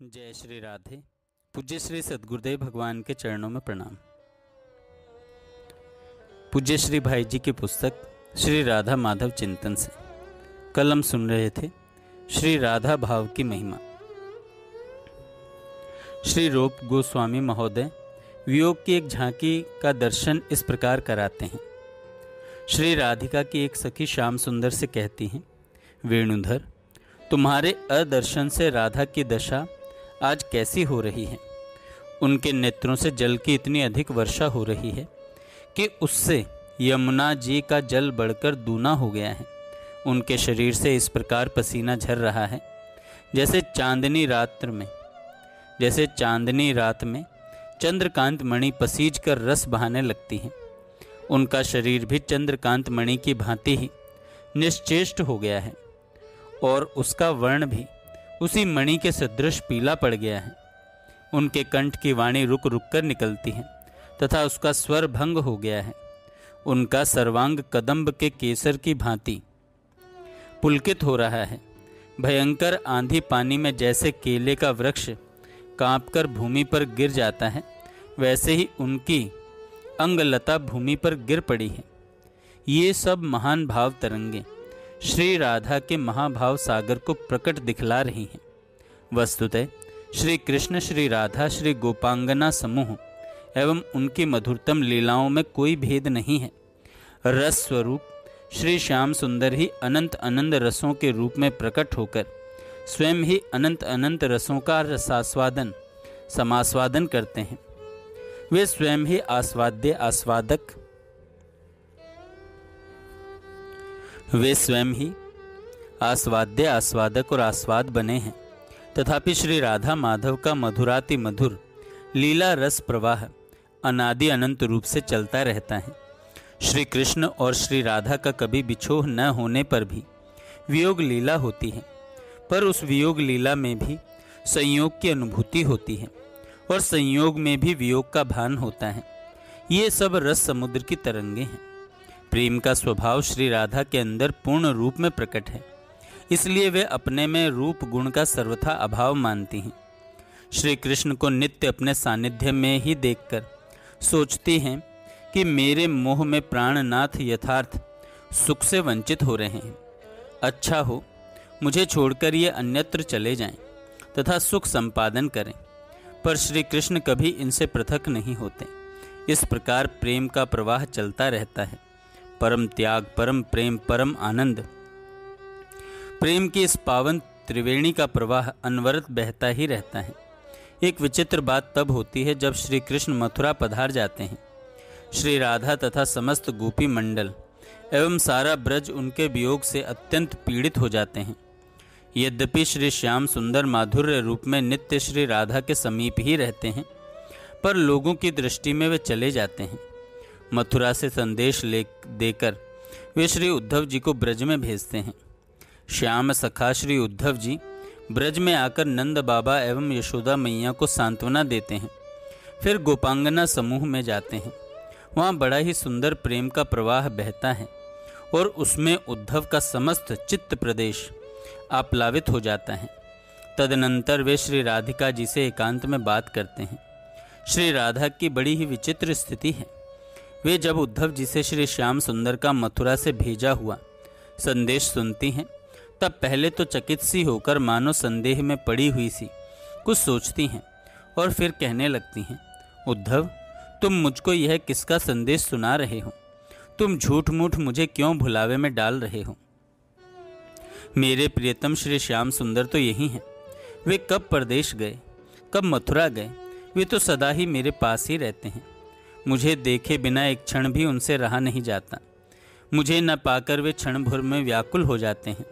जय श्री राधे। पूज्य श्री सद्गुरुदेव भगवान के चरणों में प्रणाम। पूज्य श्री भाई जी की पुस्तक श्री राधा माधव चिंतन से कल हम सुन रहे थे श्री राधा भाव की महिमा। श्री रूप गोस्वामी महोदय वियोग की एक झांकी का दर्शन इस प्रकार कराते हैं। श्री राधिका की एक सखी श्याम सुंदर से कहती हैं, वेणुधर, तुम्हारे अदर्शन से राधा की दशा आज कैसी हो रही है। उनके नेत्रों से जल की इतनी अधिक वर्षा हो रही है कि उससे यमुना जी का जल बढ़कर दूना हो गया है। उनके शरीर से इस प्रकार पसीना झर रहा है जैसे चांदनी रात में चंद्रकांत मणि पसीज कर रस बहाने लगती है। उनका शरीर भी चंद्रकांत मणि की भांति ही निश्चेष्ट हो गया है और उसका वर्ण भी उसी मणि के सदृश पीला पड़ गया है। उनके कंठ की वाणी रुक रुक कर निकलती है तथा उसका स्वर भंग हो गया है। उनका सर्वांग कदम्ब के केसर की भांति पुलकित हो रहा है। भयंकर आंधी पानी में जैसे केले का वृक्ष कांपकर भूमि पर गिर जाता है, वैसे ही उनकी अंगलता भूमि पर गिर पड़ी है। ये सब महान भाव तरंगे श्री राधा के महाभाव सागर को प्रकट दिखला रही हैं। वस्तुतः श्री कृष्ण, श्री राधा, श्री गोपांगना समूह एवं उनकी मधुरतम लीलाओं में कोई भेद नहीं है। रस स्वरूप श्री श्याम सुंदर ही अनंत अनंत रसों के रूप में प्रकट होकर स्वयं ही अनंत अनंत रसों का समास्वादन करते हैं। वे स्वयं ही आस्वाद्य आस्वादक और आस्वाद बने हैं। तथापि श्री राधा माधव का मधुराति मधुर लीला रस प्रवाह अनादि अनंत रूप से चलता रहता है। श्री कृष्ण और श्री राधा का कभी बिछोह न होने पर भी वियोग लीला होती है, पर उस वियोग लीला में भी संयोग की अनुभूति होती है और संयोग में भी वियोग का भान होता है। ये सब रस समुद्र की तरंगे हैं। प्रेम का स्वभाव श्री राधा के अंदर पूर्ण रूप में प्रकट है, इसलिए वे अपने में रूप गुण का सर्वथा अभाव मानती हैं। श्री कृष्ण को नित्य अपने सानिध्य में ही देखकर सोचती हैं कि मेरे मोह में प्राणनाथ यथार्थ सुख से वंचित हो रहे हैं। अच्छा हो मुझे छोड़कर ये अन्यत्र चले जाएं तथा सुख संपादन करें, पर श्री कृष्ण कभी इनसे पृथक नहीं होते। इस प्रकार प्रेम का प्रवाह चलता रहता है। परम त्याग, परम प्रेम, परम आनंद, प्रेम की इस पावन त्रिवेणी का प्रवाह अनवरत बहता ही रहता है। एक विचित्र बात तब होती है जब श्री कृष्ण मथुरा पधार जाते हैं। श्री राधा तथा समस्त गोपी मंडल एवं सारा ब्रज उनके वियोग से अत्यंत पीड़ित हो जाते हैं। यद्यपि श्री श्याम सुंदर माधुर्य रूप में नित्य श्री राधा के समीप ही रहते हैं, पर लोगों की दृष्टि में वे चले जाते हैं। मथुरा से संदेश देकर वे श्री उद्धव जी को ब्रज में भेजते हैं। श्याम सखा श्री उद्धव जी ब्रज में आकर नंद बाबा एवं यशोदा मैया को सांत्वना देते हैं। फिर गोपांगना समूह में जाते हैं। वहाँ बड़ा ही सुंदर प्रेम का प्रवाह बहता है और उसमें उद्धव का समस्त चित्त प्रदेश आप्लावित हो जाता है। तदनंतर वे श्री राधिका जी से एकांत में बात करते हैं। श्री राधा की बड़ी ही विचित्र स्थिति है। वे जब उद्धव जी से श्री श्याम सुंदर का मथुरा से भेजा हुआ संदेश सुनती हैं, तब पहले तो चकित सी होकर मानो संदेह में पड़ी हुई सी कुछ सोचती हैं और फिर कहने लगती हैं, उद्धव, तुम मुझको यह किसका संदेश सुना रहे हो? तुम झूठ मूठ मुझे क्यों भुलावे में डाल रहे हो? मेरे प्रियतम श्री श्याम सुंदर तो यही हैं। वे कब परदेश गए, कब मथुरा गए, वे तो सदा ही मेरे पास ही रहते हैं। मुझे देखे बिना एक क्षण भी उनसे रहा नहीं जाता। मुझे न पाकर वे क्षण भर में व्याकुल हो जाते हैं।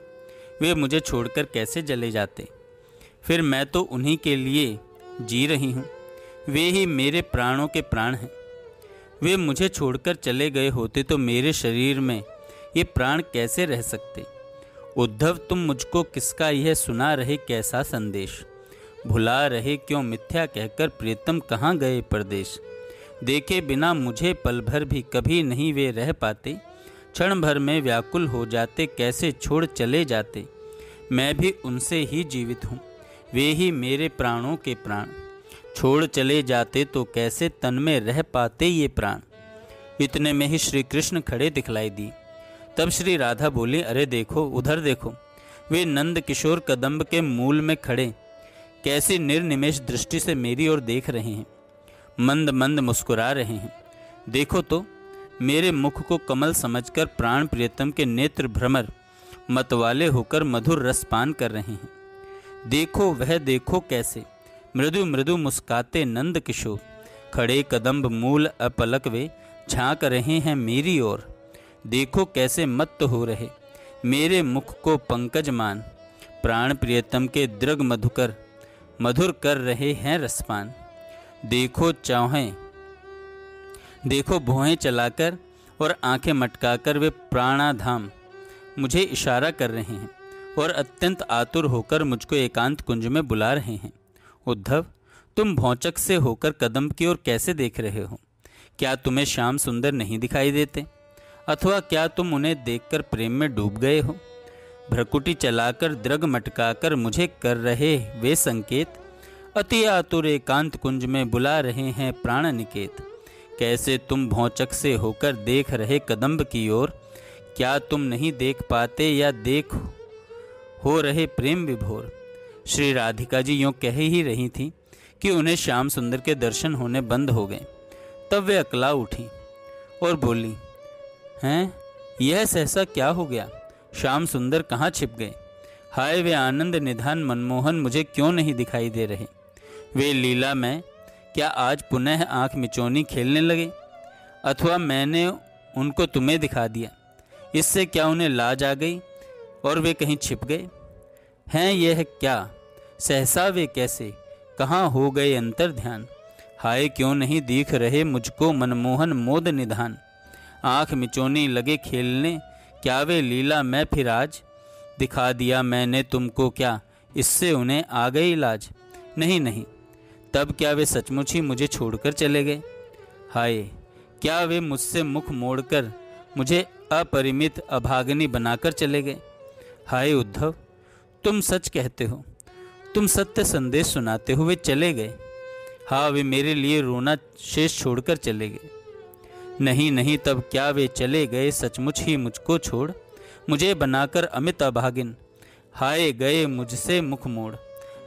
वे मुझे छोड़कर कैसे चले जाते? फिर मैं तो उन्हीं के लिए जी रही हूँ। वे ही मेरे प्राणों के प्राण हैं। वे मुझे छोड़कर चले गए होते तो मेरे शरीर में ये प्राण कैसे रह सकते? उद्धव, तुम मुझको किसका यह सुना रहे कैसा संदेश? भुला रहे क्यों मिथ्या कहकर प्रियतम कहाँ गए परदेश? देखे बिना मुझे पल भर भी कभी नहीं वे रह पाते। क्षण भर में व्याकुल हो जाते, कैसे छोड़ चले जाते। मैं भी उनसे ही जीवित हूँ, वे ही मेरे प्राणों के प्राण। छोड़ चले जाते तो कैसे तन में रह पाते ये प्राण। इतने में ही श्री कृष्ण खड़े दिखलाई दी। तब श्री राधा बोली, अरे देखो, उधर देखो, वे नंद किशोर कदम्ब के मूल में खड़े कैसी निर्निमेष दृष्टि से मेरी ओर देख रहे हैं, मंद मंद मुस्कुरा रहे हैं। देखो तो, मेरे मुख को कमल समझकर प्राण प्रियतम के नेत्र भ्रमर मतवाले होकर मधुर रसपान कर रहे हैं। देखो, वह देखो कैसे मृदु मृदु मुस्काते नंद किशोर खड़े कदम्ब मूल अपलक वे झांक रहे हैं मेरी ओर। देखो कैसे मत्त हो रहे मेरे मुख को पंकज मान, प्राण प्रियतम के दृग मधुकर मधुर कर रहे हैं रसपान। देखो चाहें, देखो भौहें चलाकर और आंखें मटकाकर वे प्राणाधाम मुझे इशारा कर रहे हैं और अत्यंत आतुर होकर मुझको एकांत कुंज में बुला रहे हैं। उद्धव, तुम भौचक से होकर कदम्ब की ओर कैसे देख रहे हो? क्या तुम्हें श्याम सुंदर नहीं दिखाई देते? अथवा क्या तुम उन्हें देखकर प्रेम में डूब गए हो? भ्रकुटी चलाकर द्रग मटकाकर मुझे कर रहे वे संकेत, अति आतुर एकांत कुंज में बुला रहे हैं प्राण निकेत। कैसे तुम भौचक से होकर देख रहे कदम्ब की ओर, क्या तुम नहीं देख पाते या देख हो रहे प्रेम विभोर? श्री राधिका जी यूँ कह ही रही थी कि उन्हें श्याम सुंदर के दर्शन होने बंद हो गए। तब वे अकला उठी और बोली, हैं, यह सहसा क्या हो गया? श्याम सुंदर कहाँ छिप गए? हाय, वे आनंद निधान मनमोहन मुझे क्यों नहीं दिखाई दे रहे? वे लीला में क्या आज पुनः आंख मिचौनी खेलने लगे? अथवा मैंने उनको तुम्हें दिखा दिया, इससे क्या उन्हें लाज आ गई और वे कहीं छिप गए? हैं, यह क्या सहसा वे कैसे कहाँ हो गए अंतर ध्यान? हाय, क्यों नहीं दिख रहे मुझको मनमोहन मोद निधान? आँख मिचौनी लगे खेलने, क्या वे लीला में फिर आज? दिखा दिया मैंने तुमको, क्या इससे उन्हें आ गई लाज? नहीं नहीं, तब क्या वे सचमुच ही मुझे छोड़कर चले गए? हाय, क्या वे मुझसे मुख मोड़कर मुझे अपरिमित अभागिनी बनाकर चले गए? हाय उद्धव, तुम सच कहते हो, तुम सत्य संदेश सुनाते हुए चले गए। हाँ, वे मेरे लिए रोना शेष छोड़कर चले गए। नहीं नहीं, तब क्या वे चले गए सचमुच ही मुझको छोड़, मुझे बनाकर अमित अभागिन? हाय, गए मुझसे मुख मोड़।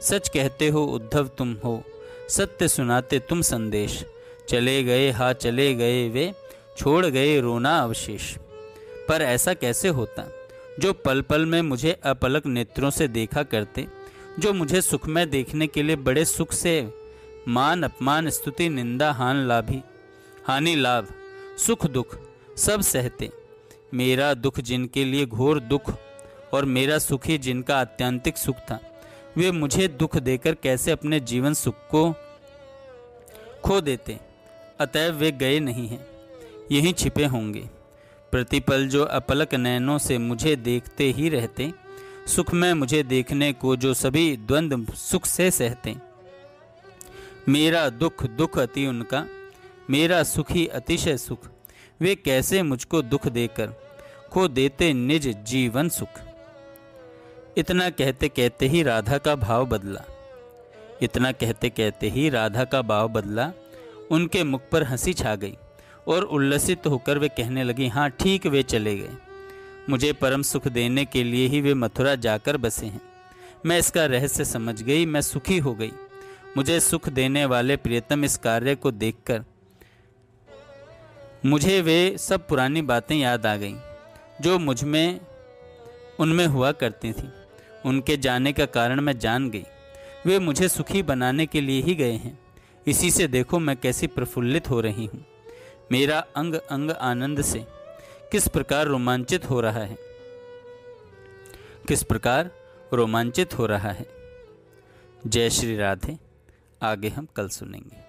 सच कहते हो उद्धव तुम हो, सत्य सुनाते तुम संदेश। चले गए, हाँ चले गए वे, छोड़ गए रोना अवशेष। पर ऐसा कैसे होता जो पल पल में मुझे अपलक नेत्रों से देखा करते, जो मुझे सुखमय देखने के लिए बड़े सुख से मान अपमान स्तुति निंदा हानि लाभ सुख दुख सब सहते। मेरा दुख जिनके लिए घोर दुख और मेरा सुख ही जिनका आत्यंतिक सुख था, वे मुझे दुख देकर कैसे अपने जीवन सुख को खो देते? अतएव वे गए नहीं हैं, यहीं छिपे होंगे। प्रतिपल जो अपलक नैनों से मुझे देखते ही रहते, सुख में मुझे देखने को जो सभी द्वंद्व सुख से सहते। मेरा दुख दुख अति उनका, मेरा सुख ही अतिशय सुख। वे कैसे मुझको दुख देकर खो देते निज जीवन सुख। इतना कहते कहते ही राधा का भाव बदला। इतना कहते कहते ही राधा का भाव बदला। उनके मुख पर हंसी छा गई और उल्लसित होकर वे कहने लगी, हाँ ठीक, वे चले गए। मुझे परम सुख देने के लिए ही वे मथुरा जाकर बसे हैं। मैं इसका रहस्य समझ गई, मैं सुखी हो गई। मुझे सुख देने वाले प्रियतम इस कार्य को देखकर मुझे वे सब पुरानी बातें याद आ गईं जो मुझ में उनमें हुआ करती थीं। उनके जाने का कारण मैं जान गई। वे मुझे सुखी बनाने के लिए ही गए हैं। इसी से देखो मैं कैसी प्रफुल्लित हो रही हूँ। मेरा अंग अंग आनंद से किस प्रकार रोमांचित हो रहा है, किस प्रकार रोमांचित हो रहा है। जय श्री राधे। आगे हम कल सुनेंगे।